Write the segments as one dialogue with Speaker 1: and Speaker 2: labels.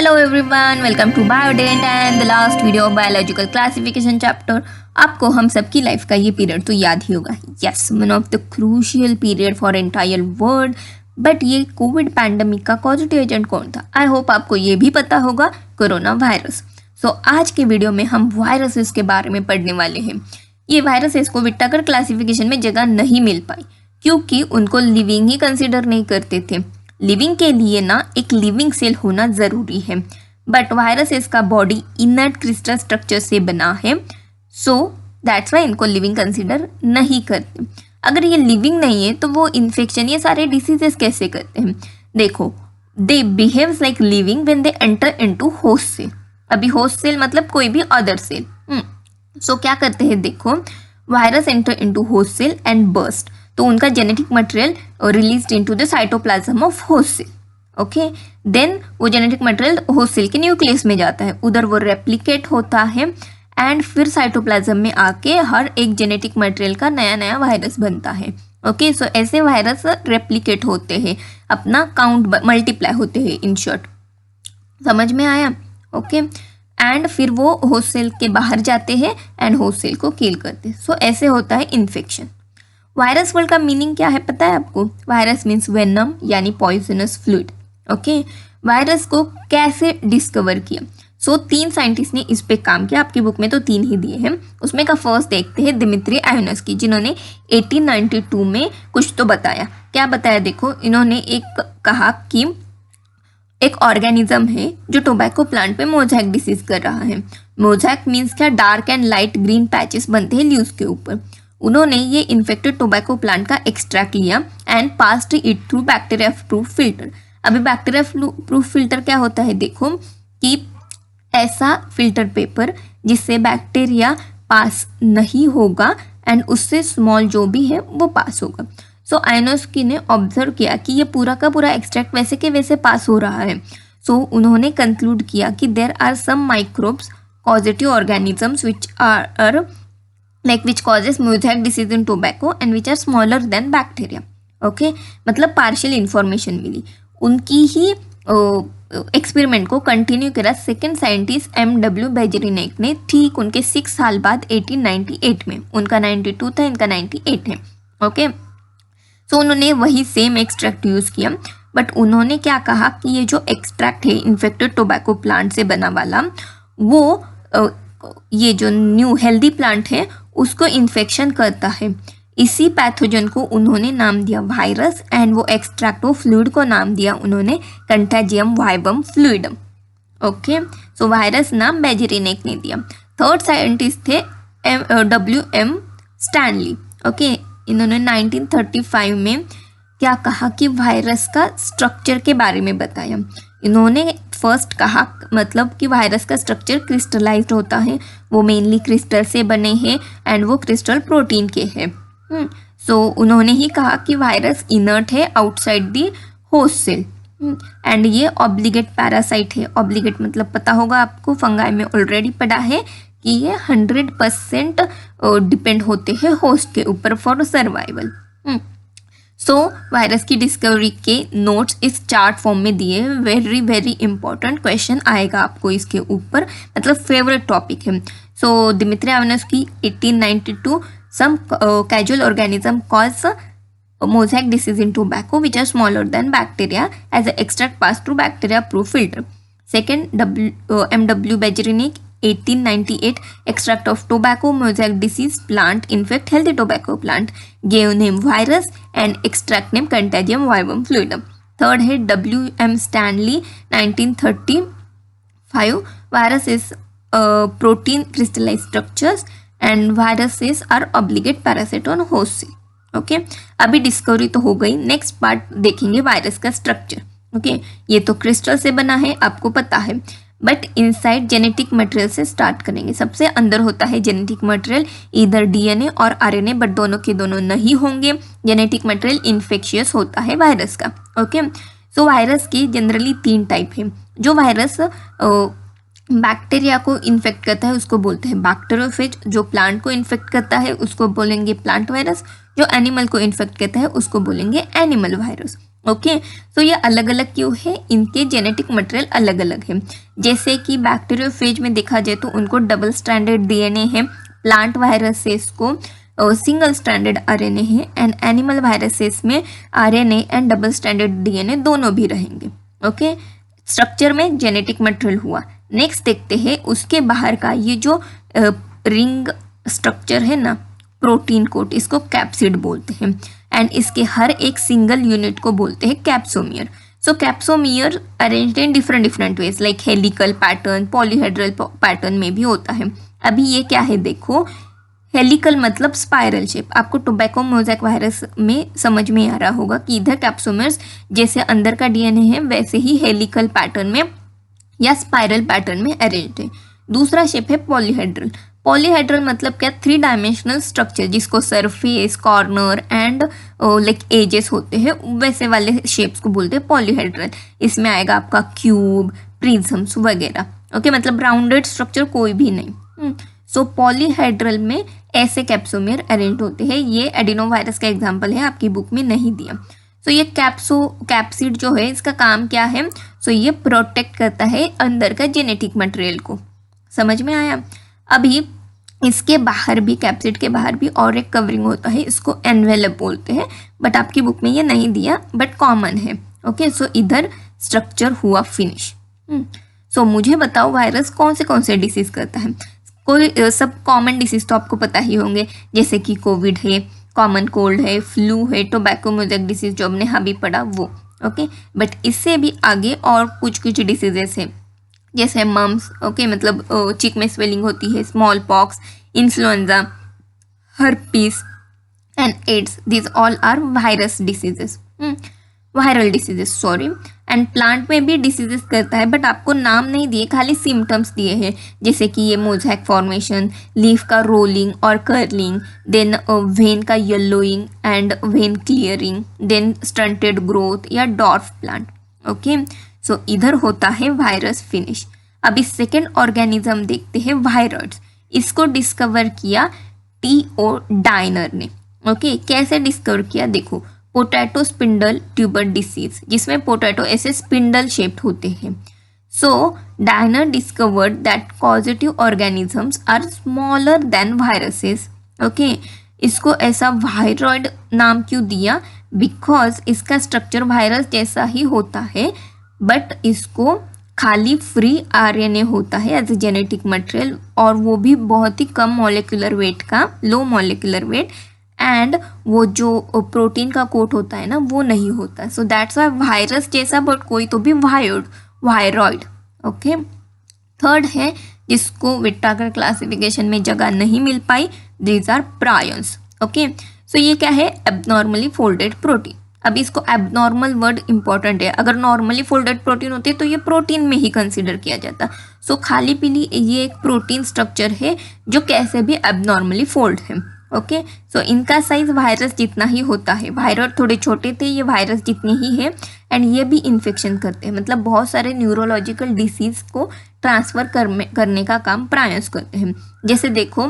Speaker 1: Hello everyone, welcome to Biodent and the last video of biological classification chapter. आपको हम सबकी life का ये पीरियड तो याद ही होगा। Yes, one of the crucial period for entire world. But ये कोविड पैंडमिक का पॉजिटिव एजेंट कौन था? आई होप आपको ये भी पता होगा, कोरोना वायरस। सो आज के वीडियो में हम वायरसेस के बारे में पढ़ने वाले हैं। ये वायरसेस को विटाकर क्लासिफिकेशन में जगह नहीं मिल पाई क्योंकि उनको लिविंग ही कंसिडर नहीं करते थे। लिविंग के लिए ना एक लिविंग सेल होना ज़रूरी है, बट वायरसेस का बॉडी इनर्ट क्रिस्टल स्ट्रक्चर से बना है, सो दैट्स वाई इनको लिविंग कंसिडर नहीं करते। अगर ये लिविंग नहीं है तो वो इन्फेक्शन, ये सारे डिसीजेस कैसे करते हैं? देखो, they behaves like living when they enter into host cell. अभी होस्ट सेल मतलब कोई भी अदर सेल। सो क्या करते हैं? देखो, virus enter into host cell and burst, तो उनका genetic material release into the cytoplasm of host cell. Okay, then वो जेनेटिक मटेरियल होस्ट सेल के न्यूक्लियस में जाता है, उधर वो रेप्लिकेट होता है एंड फिर साइटोप्लाज्म में आके हर एक जेनेटिक मटेरियल का नया नया वायरस बनता है। ओके, सो ऐसे वायरस रेप्लिकेट होते हैं, अपना काउंट मल्टीप्लाई होते हैं, इन शॉर्ट। समझ में आया? ओके, एंड फिर वो होस्ट सेल के बाहर जाते हैं एंड होस्ट सेल को किल करते हैं। सो ऐसे होता है इन्फेक्शन। वायरस वर्ड का मीनिंग क्या है पता है आपको? वायरस मीन्स वेनम यानी पॉइजनस फ्लूइड। ओके, वायरस को कैसे डिस्कवर किया? सो 3 साइंटिस्ट ने इस पे काम किया। आपकी बुक में तो 3 ही दिए हैं। उसमें का फर्स्ट देखते हैं दिमित्री आयोनस्की, जिन्होंने 1892 में कुछ तो बताया। क्या बताया? देखो, इन्होंने एक कहा कि एक ऑर्गेनिज्म है जो टोबैको प्लांट पे मोज़ैक डिसीज कर रहा है। मोज़ैक मीन्स क्या? Dark and light green patches बनते हैं लीव्स के ऊपर। उन्होंने ये इन्फेक्टेड टोबैको प्लांट का एक्सट्रैक्ट लिया and passed it through bacteria proof filter. अभी बैक्टीरिया प्रूफ फिल्टर क्या होता है? देखो कि ऐसा फिल्टर पेपर जिससे बैक्टीरिया पास नहीं होगा एंड उससे स्मॉल जो भी है वो पास होगा। सो आयोनस्की ने ऑब्जर्व किया कि ये पूरा का पूरा एक्सट्रैक्ट वैसे के वैसे पास हो रहा है। सो उन्होंने कंक्लूड किया कि there are some microbes causative organisms which are like which causes mosaic disease in tobacco and which are smaller than bacteria. Okay, मतलब पार्शियल इंफॉर्मेशन मिली। उनकी ही एक्सपेरिमेंट को कंटिन्यू करा सेकेंड साइंटिस्ट MW बेजरिनेक ने, ठीक उनके 6 साल बाद 1898 में। उनका 92 था, इनका 98 है। ओके, सो उन्होंने वही सेम एक्सट्रैक्ट यूज़ किया, बट उन्होंने क्या कहा कि ये जो एक्सट्रैक्ट है इन्फेक्टेड टोबैको प्लांट से बना वाला, वो ये जो न्यू हेल्दी प्लांट है उसको इन्फेक्शन करता है। इसी पैथोजन को उन्होंने नाम दिया वायरस एंड वो एक्सट्रैक्ट ऑफ फ्लूइड को नाम दिया उन्होंने कंटाजियम वाइबम फ्लूइडम। ओके, सो वायरस नाम बेजरिनेक ने दिया। थर्ड साइंटिस्ट थे WM स्टैनली। ओके, इन्होंने 1935 में क्या कहा कि वायरस का स्ट्रक्चर के बारे में बताया। इन्होंने फर्स्ट कहा मतलब कि वायरस का स्ट्रक्चर क्रिस्टलाइज्ड होता है, वो मेनली क्रिस्टल से बने हैं एंड वो क्रिस्टल प्रोटीन के हैं। सो उन्होंने ही कहा कि वायरस इनर्ट है outside the host cell and ये ऑब्लिगेट पैरासाइट है। ऑब्लिगेट मतलब पता होगा आपको, फंगाई में ऑलरेडी पढ़ा है कि ये 100% डिपेंड होते हैं होस्ट के ऊपर फॉर सर्वाइवल। सो वायरस की डिस्कवरी के नोट्स इस चार्ट फॉर्म में दिए। वेरी वेरी इंपॉर्टेंट क्वेश्चन आएगा आपको इसके ऊपर, मतलब फेवरेट टॉपिक है। So Dmitri Ivanovsky 1892 some casual organism cause mosaic disease in tobacco which are smaller than bacteria as a extract pass through bacteria proof filter. Second MW Beijerinck 1898 extract of tobacco mosaic disease plant infect healthy tobacco plant, gave name virus and extract name contagium vibum fluidum. Third है WM Stanley 1935 virus is protein crystallized structures and viruses are obligate parasite on host cell. Okay, अभी discovery तो हो गई, next part देखेंगे virus का structure. Okay, ये तो crystal से बना है आपको पता है, बट इनसाइड जेनेटिक मटेरियल से स्टार्ट करेंगे। सबसे अंदर होता है जेनेटिक मटेरियल, इधर DNA और RNA, बट दोनों के दोनों नहीं होंगे। जेनेटिक मटेरियल इन्फेक्शियस होता है वायरस का। ओके, सो वायरस के जनरली 3 टाइप हैं। जो वायरस बैक्टीरिया को इन्फेक्ट करता है उसको बोलते हैं बैक्टीरियोफेज। जो प्लांट को इन्फेक्ट करता है उसको बोलेंगे प्लांट वायरस। जो एनिमल को इन्फेक्ट करता है उसको बोलेंगे एनिमल वायरस। ओके, तो ये अलग अलग क्यों है, इनके जेनेटिक मटेरियल अलग अलग है। जैसे कि बैक्टीरियोफेज में देखा जाए तो उनको डबल स्ट्रैंडेड डीएनए है, प्लांट वायरसेस को सिंगल स्ट्रैंडेड आरएनए है, एंड एनिमल वायरसेस में RNA and double stranded DNA दोनों भी रहेंगे। ओके, स्ट्रक्चर में जेनेटिक मटेरियल हुआ। नेक्स्ट देखते हैं उसके बाहर का ये जो रिंग स्ट्रक्चर है ना, प्रोटीन कोट, इसको कैप्सिड बोलते हैं, एंड इसके हर एक सिंगल यूनिट को बोलते हैं capsomere. So capsomere arranged in different different ways, like helical pattern, polyhedral pattern में भी होता है। अभी ये क्या है देखो, हेलिकल मतलब स्पाइरल शेप। आपको टोबैको मोज़ेक वायरस में समझ में आ रहा होगा कि इधर कैप्सोमियर्स जैसे अंदर का डीएनए है वैसे ही हेलिकल पैटर्न में या स्पाइरल पैटर्न में अरेंज्ड है। दूसरा शेप है पॉलीहेड्रल। पॉलीहेड्रल मतलब क्या, 3 डायमेंशनल स्ट्रक्चर जिसको surface, corner and like edges होते हैं, वैसे वाले शेप्स को बोलते हैं पॉलीहेड्रल। इसमें आएगा आपका क्यूब, प्रिज्म्स वगैरह। ओके, मतलब राउंडेड स्ट्रक्चर कोई भी नहीं। सो पॉलीहेड्रल में ऐसे कैप्सोमियर अरेंज होते हैं। ये एडिनोवायरस का एग्जाम्पल है, आपकी बुक में नहीं दिया। सो ये कैप्सिड जो है इसका काम क्या है, सो ये प्रोटेक्ट करता है अंदर का जेनेटिक मटेरियल को। समझ में आया। अभी इसके बाहर भी, कैप्सिड के बाहर भी और एक कवरिंग होता है, इसको एनवेलप बोलते हैं, बट आपकी बुक में ये नहीं दिया, बट कॉमन है। ओके, सो इधर स्ट्रक्चर हुआ फिनिश। सो मुझे बताओ वायरस कौन से डिसीज करता है। कोई सब कॉमन डिसीज तो आपको पता ही होंगे, जैसे कि कोविड है, कॉमन कोल्ड है, फ्लू है, टोबैको मोज़ेक डिसीज जो हमने अभी पढ़ा वो। ओके, बट इससे भी आगे और कुछ डिसीजेस है, जैसे मम्स, ओके, मतलब चिक में स्वेलिंग होती है, smallpox, influenza, herpes and AIDS. This all are virus diseases, viral diseases, sorry. And plant में भी डिसीजेस करता है, बट आपको नाम नहीं दिए, खाली सिम्टम्स दिए हैं, जैसे कि ये मोज़ेक फॉर्मेशन, लीफ का रोलिंग और कर्लिंग, देन वेन का yellowing and vein clearing, then stunted growth या डॉर्फ प्लांट। ओके, सो इधर होता है वायरस फिनिश। अभी सेकेंड ऑर्गेनिज्म देखते हैं, वायरस। इसको डिस्कवर किया T.O. डायनर ने। ओके, कैसे डिस्कवर किया देखो, पोटैटो स्पिंडल ट्यूबर डिसीज, जिसमें पोटैटो ऐसे स्पिंडल शेप्ड होते हैं। So Diener discovered that causative organisms are smaller than viruses. Okay, इसको ऐसा वायरॉइड नाम क्यों दिया, बिकॉज इसका स्ट्रक्चर वायरस जैसा ही होता है, बट इसको खाली फ्री आरएनए होता है एज ए जेनेटिक मटेरियल, और वो भी बहुत ही कम मॉलिक्यूलर वेट का, लो मॉलिक्यूलर वेट, एंड वो जो प्रोटीन का कोट होता है ना वो नहीं होता। सो दैट्स वाई वायरस जैसा, बट कोई तो भी वायरॉइड। ओके, थर्ड है जिसको विटाकर क्लासिफिकेशन में जगह नहीं मिल पाई, दीज आर प्रायंस। ओके, सो ये क्या है, एबनॉर्मली फोल्डेड प्रोटीन। अब इसको एबनॉर्मल वर्ड इंपॉर्टेंट है, अगर नॉर्मली फोल्डेड प्रोटीन होते तो ये प्रोटीन में ही कंसीडर किया जाता। सो खाली पीली ये एक प्रोटीन स्ट्रक्चर है जो कैसे भी एबनॉर्मली फोल्ड है। ओके, सो इनका साइज वायरस जितना ही होता है, वायरस थोड़े छोटे थे, ये वायरस जितनी ही है, एंड ये भी इन्फेक्शन करते हैं, मतलब बहुत सारे न्यूरोलॉजिकल डिसीज को ट्रांसफर करने का काम प्रायंस करते हैं। जैसे देखो,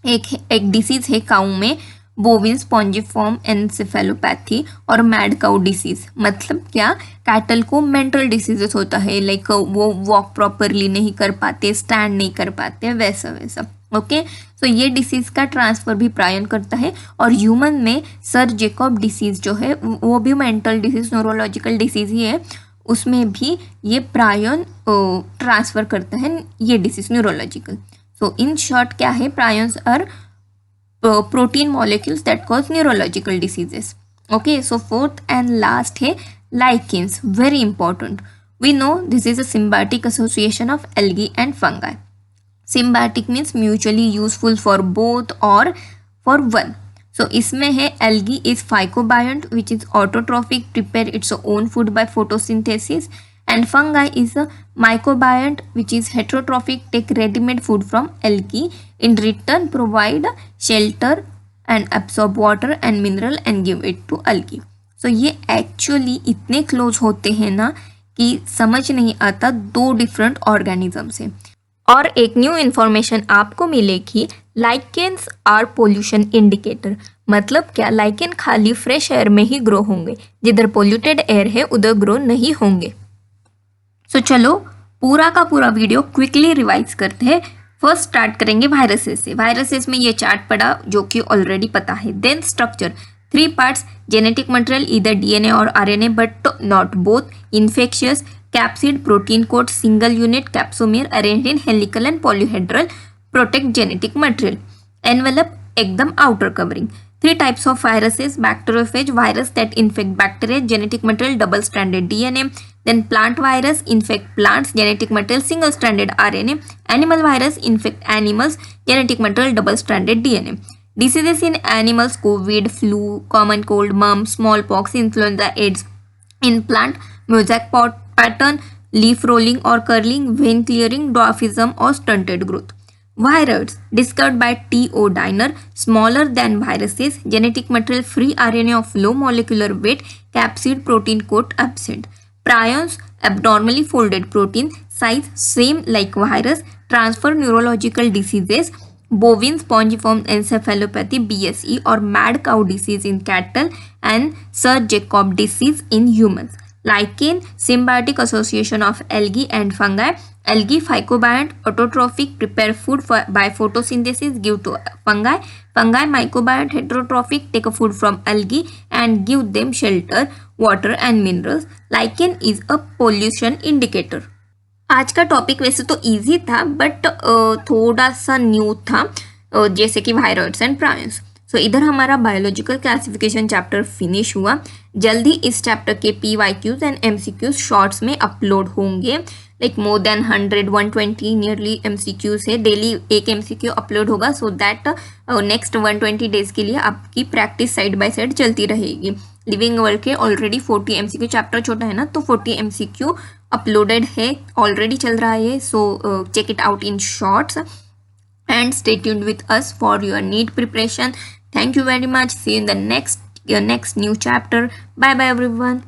Speaker 1: एक डिसीज है काऊ में, बोविन स्पॉन्जिफॉर्म एनसेफेलोपैथी और मैड काउ डिसीज। मतलब क्या, कैटल को मेंटल डिसीजेस होता है, लाइक वो वॉक प्रॉपरली नहीं कर पाते, स्टैंड नहीं कर पाते, वैसा। ओके, सो ये डिसीज का ट्रांसफर भी प्रायन करता है। और ह्यूमन में सर जेकॉब डिसीज जो है वो भी मेंटल डिसीज, न्यूरोलॉजिकल डिसीज ही है, उसमें भी ये प्रायन ट्रांसफर करता है ये disease neurological. So in short क्या है, prions are protein molecules that cause neurological diseases. Okay, so fourth and last है lichens, very important. We know this is a symbiotic association of algae and fungi. Symbiotic means mutually useful for both or for one. So इसमें है algae is phycobiont which is autotrophic, prepare its own food by photosynthesis, and fungi is a mycobiont which is heterotrophic, take ready-made food from algae, in return provide shelter and absorb water and mineral and give it to algae. So ये actually इतने close होते हैं ना कि समझ नहीं आता, 2 different organisms हैं। और एक न्यू इन्फॉर्मेशन आपको मिलेगी, लाइकेंस आर पोल्यूशन इंडिकेटर, मतलब क्या, लाइकेन खाली फ्रेश एयर में ही ग्रो होंगे, जिधर पोल्यूटेड एयर है उधर ग्रो नहीं होंगे। सो चलो पूरा का पूरा वीडियो क्विकली रिवाइज करते हैं। फर्स्ट स्टार्ट करेंगे वायरसेस से। वायरसेस में ये चार्ट पढ़ा जो कि ऑलरेडी पता है। Then structure, 3 parts, genetic material इधर डीएनए और RNA but not both, infectious, capsid, protein coat, single unit, capsomere, arranged in helical and polyhedral, protect genetic material, envelope एकदम outer covering. 3 types of viruses: bacteriophage, virus that infect bacteria, genetic material double stranded DNA. Then plant virus infect plants, genetic material single stranded RNA. Animal virus infect animals, genetic material double stranded DNA. Diseases in animals: COVID, flu, common cold, mumps, smallpox, influenza, AIDS. In plant, mosaic pattern, leaf rolling or curling, vein clearing, dwarfism or stunted growth. Viroids discovered by T.O. Diner, smaller than viruses, genetic material free RNA of low molecular weight, capsid, protein coat absent. Prions, abnormally folded protein, size same like virus, transfer neurological diseases, bovine spongiform encephalopathy BSE or mad cow disease in cattle, and Sir Jacob disease in humans. Lichen, symbiotic association of algae and fungi. Algae phycobiont, autotrophic, prepare food by photosynthesis, give to fungi. Fungi mycobiont, heterotrophic, take a food from algae and give them shelter, water and minerals. Lichen is a pollution indicator. आज का topic वैसे तो easy था but थोड़ा सा new था, जैसे कि वायरॉइड्स एंड प्रायंस। सो इधर हमारा बायोलॉजिकल क्लासिफिकेशन चैप्टर फिनिश हुआ। जल्दी इस चैप्टर के PYQs एंड MCQs शॉर्ट्स में अपलोड होंगे। Like more than 100-120 nearly MCQs है। डेली एक MCQ अपलोड होगा सो दैट नेक्स्ट 120 डेज के लिए आपकी प्रैक्टिस साइड बाय साइड चलती रहेगी। लिविंग वर्ल्ड के ऑलरेडी 40 MCQ, चैप्टर छोटा है ना तो 40 MCQ अपलोडेड है, ऑलरेडी चल रहा है। So check it out in shorts and stay tuned with us for your NEET preparation. Thank you very much. See you in the next new chapter. Bye bye everyone.